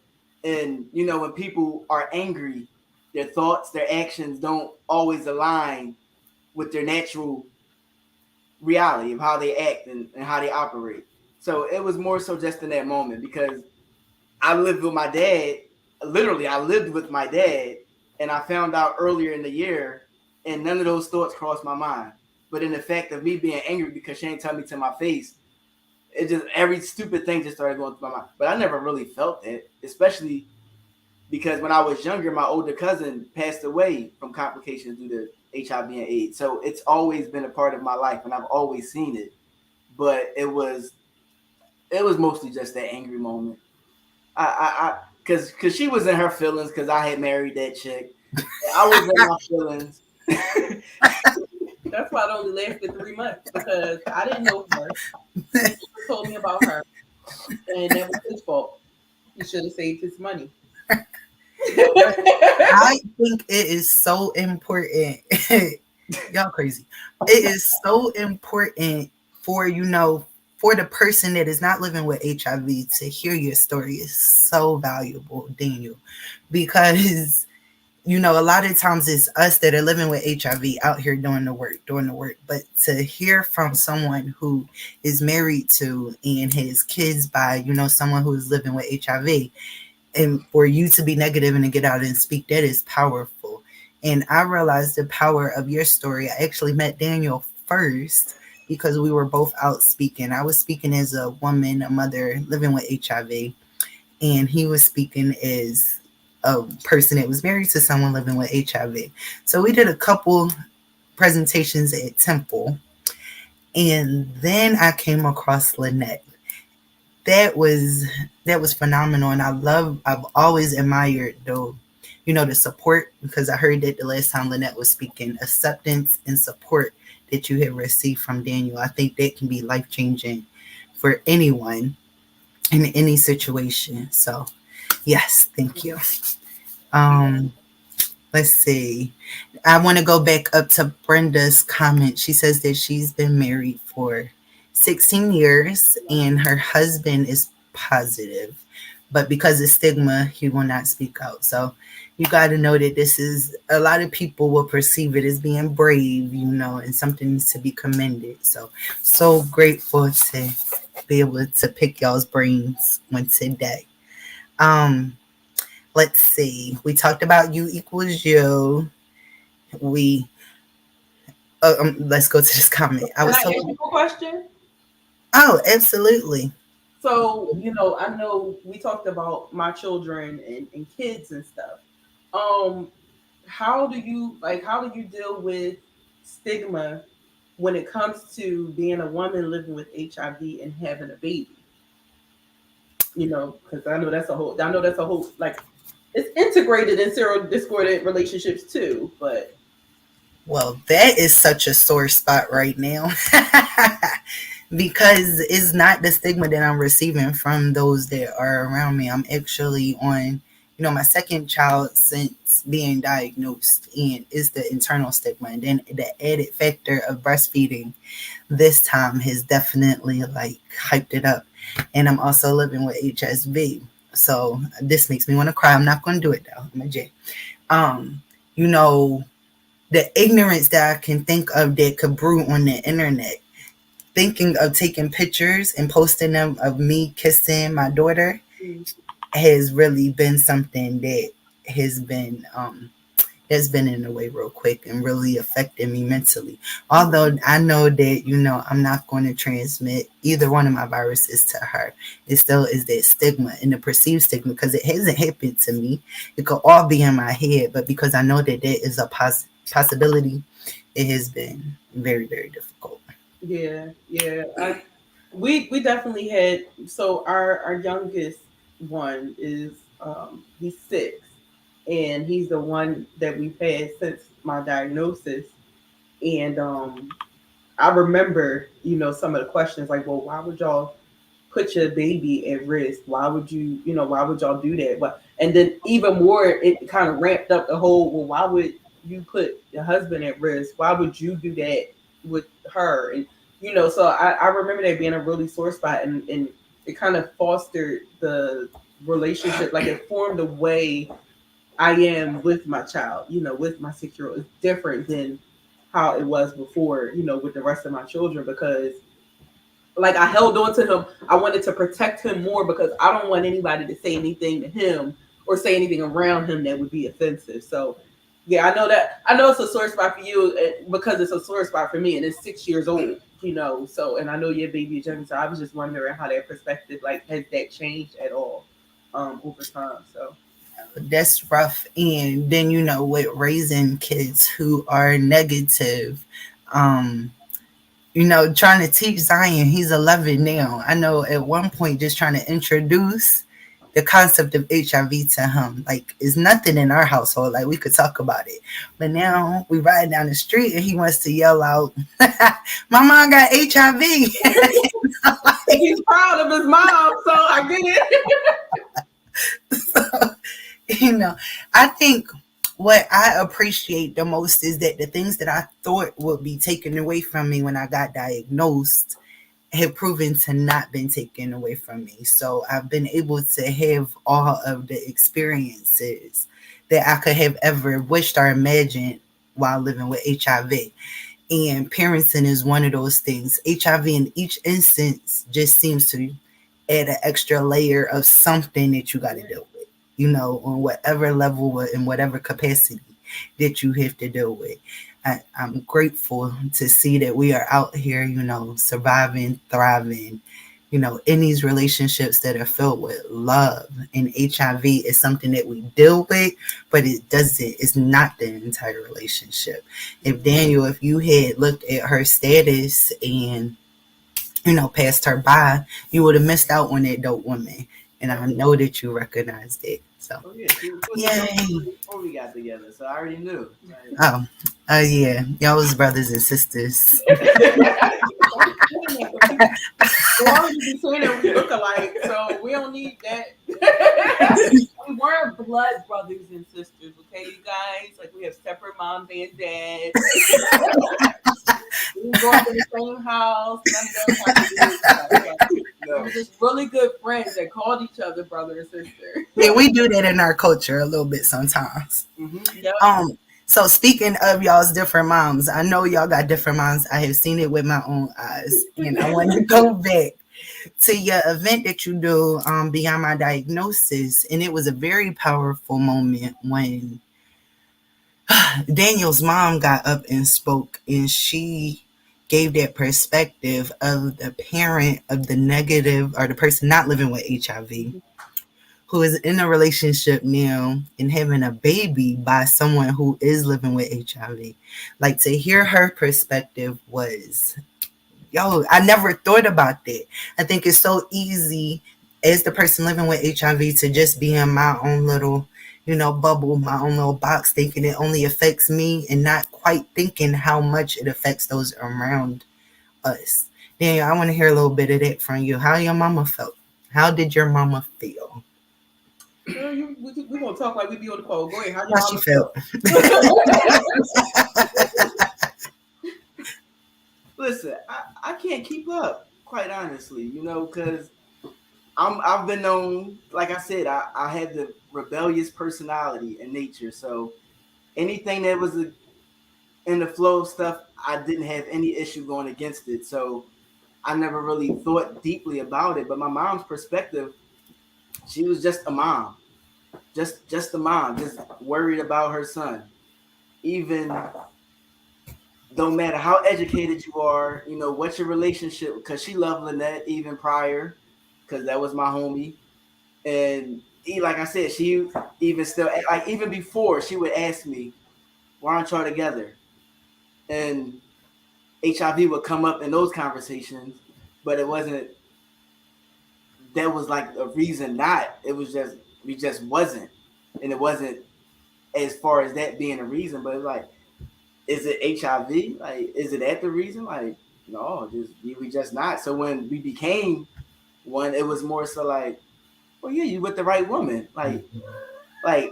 Speaker 3: And when people are angry, their thoughts, their actions don't always align with their natural reality of how they act and how they operate. So it was more so just in that moment because I lived with my dad. Literally, I lived with my dad, and I found out earlier in the year, and none of those thoughts crossed my mind. But in the fact of me being angry because she ain't tell me to my face, it just every stupid thing just started going through my mind. But I never really felt that, especially because when I was younger, my older cousin passed away from complications due to HIV and AIDS. So it's always been a part of my life, and I've always seen it. But it was mostly just that angry moment. Because she was in her feelings because I had married that chick. I was in my feelings.
Speaker 2: That's why it only lasted 3 months because I didn't know her. He told me about her, and that was his fault. He should have saved his money.
Speaker 1: I think it is so important. Y'all crazy. It is so important for for the person that is not living with HIV to hear your story is so valuable, Daniel, because a lot of times it's us that are living with HIV out here doing the work. But to hear from someone who is married to and has kids by, someone who is living with HIV, and for you to be negative and to get out and speak, that is powerful. And I realized the power of your story. I actually met Daniel first because we were both out speaking. I was speaking as a woman, a mother living with HIV, and he was speaking as a person that was married to someone living with HIV. So we did a couple presentations at Temple, and then I came across Lynette. That was phenomenal, and I've always admired the support, because I heard that the last time Lynette was speaking, acceptance and support that you have received from Daniel. I think that can be life changing for anyone in any situation. So yes, thank you. um let's see. I want to go back up to Brenda's comment. She says that she's been married for 16 years and her husband is positive, but because of stigma, he will not speak out. So you got to know that this is a lot of people will perceive it as being brave, and something to be commended. So grateful to be able to pick y'all's brains on today. Um, let's see. We talked about you equals you. We let's go to this comment. I
Speaker 2: Can
Speaker 1: was
Speaker 2: I ask
Speaker 1: told.
Speaker 2: you a question?
Speaker 1: Oh, absolutely.
Speaker 2: So, I know we talked about my children and kids and stuff. Um, how do you deal with stigma when it comes to being a woman living with HIV and having a baby? Because I know that's a whole like it's integrated in discordant relationships too, but
Speaker 1: Well, that is such a sore spot right now. Because it's not the stigma that I'm receiving from those that are around me. I'm actually on, my second child since being diagnosed, and it's the internal stigma. And then the added factor of breastfeeding this time has definitely like hyped it up. And I'm also living with HSV. So this makes me want to cry. I'm not going to do it though. I'm a J. Um, you know, the ignorance that I can think of that could brew on the internet, thinking of taking pictures and posting them of me kissing my daughter
Speaker 2: Mm.
Speaker 1: has really been something that has been in the way real quick and really affected me mentally. Although I know that, I'm not going to transmit either one of my viruses to her. It still is that stigma and the perceived stigma because it hasn't happened to me. It could all be in my head, but because I know that there is a possibility, it has been very, very difficult.
Speaker 2: Yeah, yeah. We definitely had, so our youngest one is he's 6, and he's the one that we've had since my diagnosis. And I remember, some of the questions like, well, why would y'all put your baby at risk? Why would why would y'all do that? Well, and then even more, it kind of ramped up the whole, well, why would you put your husband at risk? Why would you do that with her? And, so I remember that being a really sore spot, and it kind of fostered the relationship. Like it formed a way I am with my child, with my 6-year-old. It's different than how it was before, with the rest of my children, because like I held on to him. I wanted to protect him more because I don't want anybody to say anything to him or say anything around him that would be offensive. So yeah, I know it's a sore spot for you because it's a sore spot for me, and it's 6 years old, So, and I know your baby is young, so I was just wondering how that perspective, like, has that changed at all over time? So
Speaker 1: That's rough. And then, with raising kids who are negative, um, trying to teach Zion, he's 11 now. I know at one point just trying to introduce the concept of HIV to him. Like, it's nothing in our household. Like, we could talk about it. But now we ride down the street and he wants to yell out, my mom got HIV.
Speaker 2: he's proud of his mom, so I get
Speaker 1: So, I think what I appreciate the most is that the things that I thought would be taken away from me when I got diagnosed have proven to not been taken away from me. So I've been able to have all of the experiences that I could have ever wished or imagined while living with HIV. And parenting is one of those things. HIV in each instance just seems to add an extra layer of something that you got to deal with, on whatever level, in whatever capacity that you have to deal with. I'm grateful to see that we are out here, surviving, thriving, in these relationships that are filled with love. And HIV is something that we deal with, but it's not the entire relationship. If you had looked at her status and, passed her by, you would have missed out on that dope woman. And I know that you recognized it. So,
Speaker 3: Oh yeah, she was
Speaker 1: yay.
Speaker 3: before we got together, so I already knew. Right?
Speaker 1: Oh, yeah. Y'all was brothers and sisters.
Speaker 2: it. We already be saying that we look alike, so we don't need that. We weren't blood brothers and sisters, okay, you guys? Like, we have separate moms and dads. We didn't grow up in the same house. None of those type of things. We were just really good friends that called each other brother and sister.
Speaker 1: Yeah, we do that in our culture a little bit sometimes.
Speaker 2: Mm-hmm. Yep.
Speaker 1: So speaking of y'all's different moms, I know y'all got different moms. I have seen it with my own eyes. And I want to go back to your event that you do beyond my diagnosis. And it was a very powerful moment when Daniel's mom got up and spoke, and she gave that perspective of the parent of the negative or the person not living with HIV who is in a relationship now and having a baby by someone who is living with HIV. Like, to hear her perspective was, I never thought about that. I think it's so easy as the person living with HIV to just be in my own little, bubble, my own little box, thinking it only affects me and not quite thinking how much it affects those around us. Daniel, I want to hear a little bit of that from you. How your mama felt? How did your mama feel?
Speaker 2: We're going to talk like we be on the call. Go ahead.
Speaker 1: How she felt?
Speaker 3: Listen, I can't keep up, quite honestly, because I've been known, like I said, I had the rebellious personality and nature. So anything that was in the flow of stuff, I didn't have any issue going against it. So I never really thought deeply about it. But my mom's perspective, she was just a mom, just a mom, just worried about her son. Even no matter how educated you are, what's your relationship? Because she loved Lynette even prior, because that was my homie. And like I said, she even still, like even before, she would ask me, "Why aren't y'all together?" And HIV would come up in those conversations, but it wasn't. That was like a reason not. It was just we just wasn't, and it wasn't as far as that being a reason. But it's like, is it HIV? Like, is it that the reason? Like, no, we just not. So when we became one, it was more so like, well, yeah, you with the right woman. Like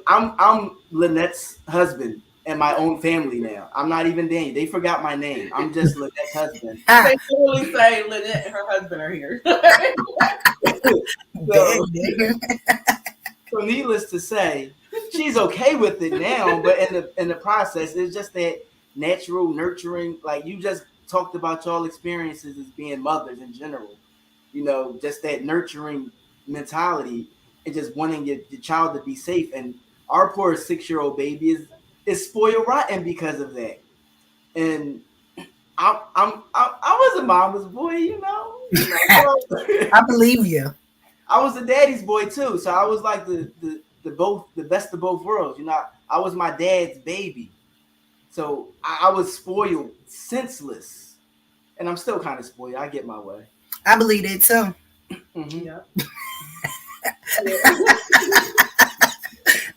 Speaker 3: I'm Lynette's husband and my own family now. I'm not even Daniel. They forgot my name. I'm just Lynette's husband.
Speaker 2: They literally say Lynette and her husband are here.
Speaker 3: So needless to say, she's okay with it now, but in the process, it's just that natural nurturing. Like you just talked about y'all experiences as being mothers in general. Just that nurturing mentality and just wanting your child to be safe. And our poor 6-year-old baby is spoiled rotten because of that. And I was a mama's boy,
Speaker 1: I believe you.
Speaker 3: I was a daddy's boy too, so I was like the best of both worlds. I was my dad's baby, so I was spoiled senseless, and I'm still kind of spoiled. I get my way.
Speaker 1: I believe it too.
Speaker 3: Mm-hmm.
Speaker 2: Yeah.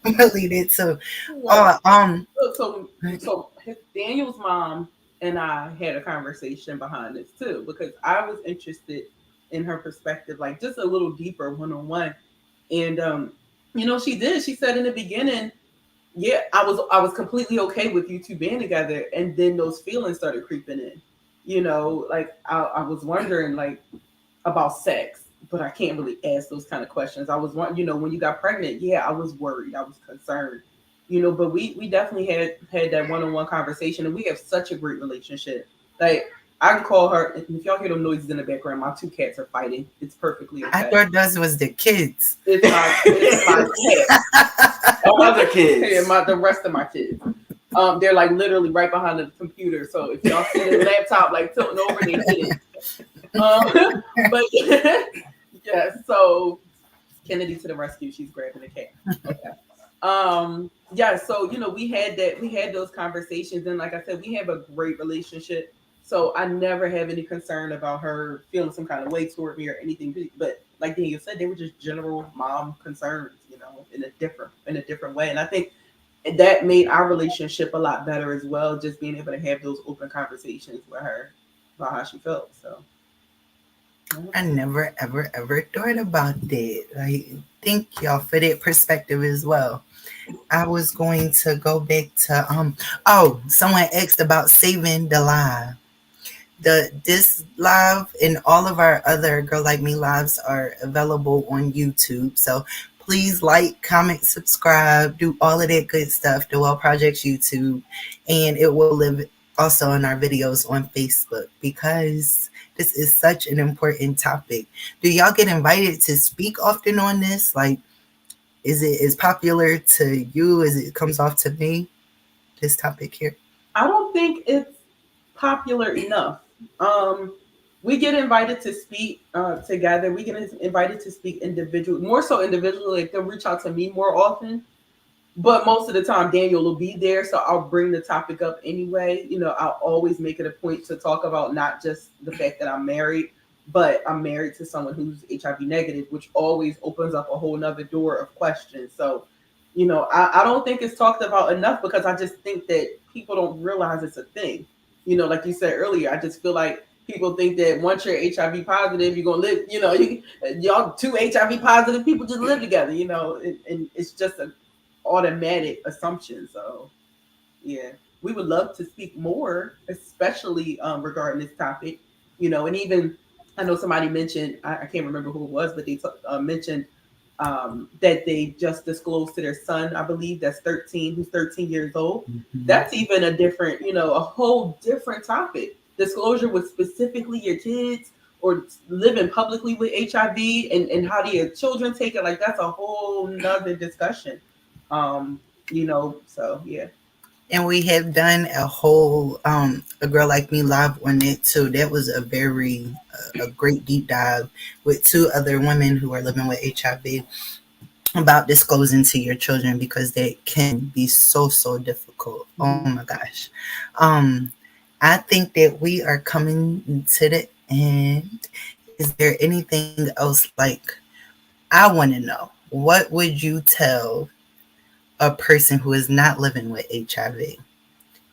Speaker 1: I believe it too.
Speaker 2: So Daniel's mom and I had a conversation behind this too, because I was interested in her perspective, like just a little deeper one-on-one. And she said in the beginning, yeah, I was completely okay with you two being together, and then those feelings started creeping in. Like I was wondering like about sex, but I can't really ask those kind of questions. I was wondering, when you got pregnant, yeah, I was worried, I was concerned, but we definitely had that one-on-one conversation, and we have such a great relationship. Like I can call her, and if y'all hear them noises in the background, my 2 cats are fighting. It's perfectly okay.
Speaker 1: I thought those was the kids.
Speaker 2: It's my cats.
Speaker 3: Other kids.
Speaker 2: Yeah, the rest of my kids. They're like literally right behind the computer. So if y'all see the laptop like tilting over, they hit it. But yeah, so Kennedy to the rescue. She's grabbing the cat. Okay. Yeah, so we had those conversations, and like I said, we have a great relationship. So I never have any concern about her feeling some kind of way toward me or anything. But like Daniel said, they were just general mom concerns, in a different way. And I think that made our relationship a lot better as well, just being able to have those open conversations with her about how she felt. So
Speaker 1: I never ever thought about that. Like, thank y'all for that perspective as well. I was going to go back to someone asked about saving the live. This live and all of our other Girl Like Me lives are available on YouTube. So please like, comment, subscribe, do all of that good stuff. The Well Project's YouTube, and it will live also in our videos on Facebook, because this is such an important topic. Do y'all get invited to speak often on this? Like, is it as popular to you as it comes off to me? This topic here.
Speaker 2: I don't think it's popular enough. We get invited to speak together. We get invited to speak individually, more so individually. Like they'll reach out to me more often, but most of the time Daniel will be there, so I'll bring the topic up anyway. I'll always make it a point to talk about not just the fact that I'm married, but I'm married to someone who's HIV negative, which always opens up a whole nother door of questions. So, I don't think it's talked about enough, because I just think that people don't realize it's a thing. Like you said earlier, I just feel like people think that once you're HIV positive, you're gonna live. Y'all 2 HIV positive people just live together. And it's just an automatic assumption. So, yeah, we would love to speak more, especially regarding this topic. And even I know somebody mentioned, I can't remember who it was, but they mentioned that they just disclosed to their son, I believe that's 13, who's 13 years old. Mm-hmm. That's even a different, a whole different topic. Disclosure with specifically your kids or living publicly with HIV, and how do your children take it? Like that's a whole nother discussion. So yeah.
Speaker 1: And we have done a whole A Girl Like Me live on it too. That was a great deep dive with two other women who are living with HIV about disclosing to your children because they can be so difficult. Oh my gosh. Um I think that we are coming to the end. Is there anything else, like, I want to know, what would you tell a person who is not living with HIV?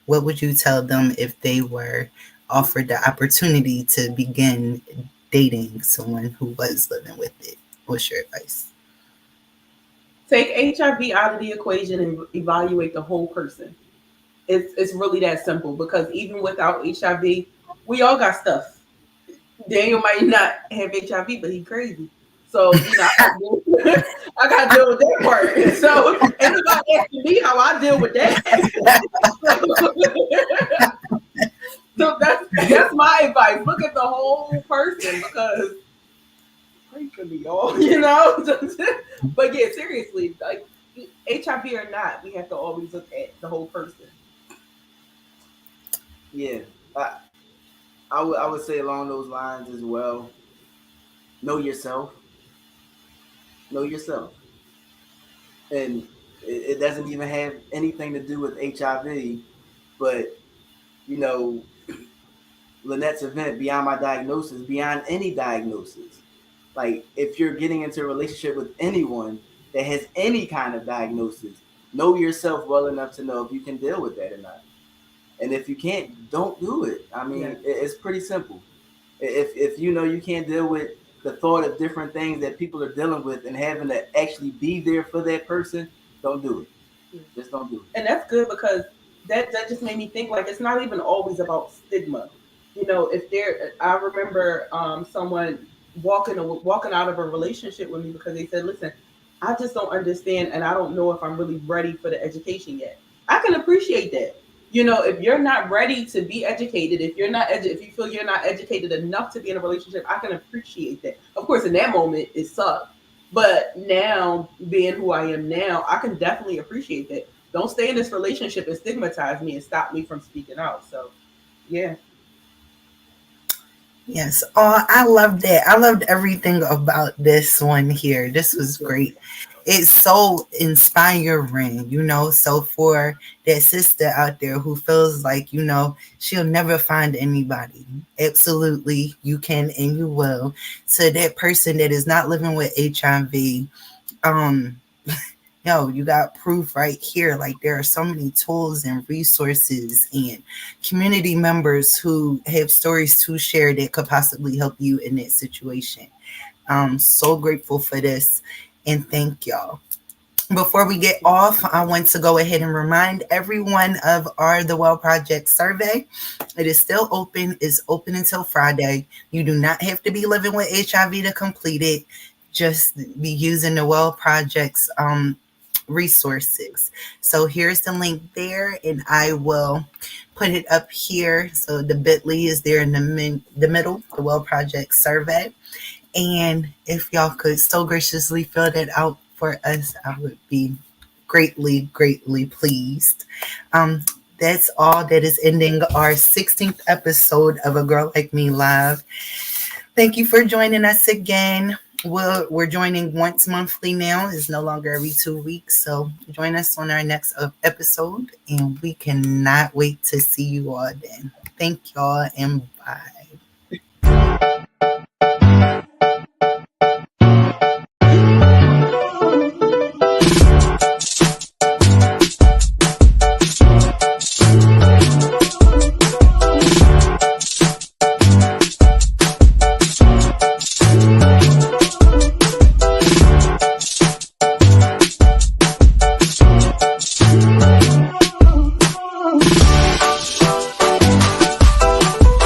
Speaker 1: What would you tell them if they were offered the opportunity to begin dating someone who was living with it? What's your advice?
Speaker 2: Take HIV out of the equation and evaluate the whole person. It's really that simple, because even without HIV, we all got stuff. Daniel might not have HIV, but he crazy. So I got to deal with that part. So anybody asking me how I deal with that? So that's my advice. Look at the whole person, because pray for me, y'all. But yeah, seriously, like HIV or not, we have to always look at the whole person.
Speaker 3: Yeah, I would say along those lines as well. Know yourself. Know yourself, and it doesn't even have anything to do with HIV, but you know, Lynette's event, beyond my diagnosis, beyond any diagnosis. Like if you're getting into a relationship with anyone that has any kind of diagnosis, know yourself well enough to know if you can deal with that or not. And if you can't, don't do it. I mean,
Speaker 2: Yeah.
Speaker 3: it's pretty simple. If you know you can't deal with the thought of different things that people are dealing with and having to actually be there for that person, don't do it. Just don't do it.
Speaker 2: And that's good, because that just made me think, like, it's not even always about stigma. If I remember someone walking out of a relationship with me because they said, listen, I just don't understand, and I don't know if I'm really ready for the education yet. I can appreciate that. If you're not ready to be educated, if you feel you're not educated enough to be in a relationship, I can appreciate that. Of course, in that moment, it sucked. But now, being who I am now, I can definitely appreciate that. Don't stay in this relationship and stigmatize me and stop me from speaking out. So, yeah.
Speaker 1: Yes. Oh, I loved it. I loved everything about this one here. This was great. It's so inspiring, So for that sister out there who feels like, she'll never find anybody, absolutely, you can and you will. To that person that is not living with HIV, um, you got proof right here. Like, there are so many tools and resources and community members who have stories to share that could possibly help you in that situation. I'm so grateful for this, and thank y'all. Before we get off, I want to go ahead and remind everyone of our The Well Project survey. It is still open. It's open until Friday. You do not have to be living with HIV to complete it. Just be using The Well Project's resources. So here's the link there, and I will put it up here. So the bit.ly is there in the middle, The Well Project survey. And if y'all could so graciously fill that out for us, I would be greatly pleased. That's all that is ending our 16th episode of A Girl Like Me Live. Thank you for joining us again. We're joining once monthly now. It's no longer every 2 weeks. So join us on our next episode, and we cannot wait to see you all then. Thank y'all, and bye.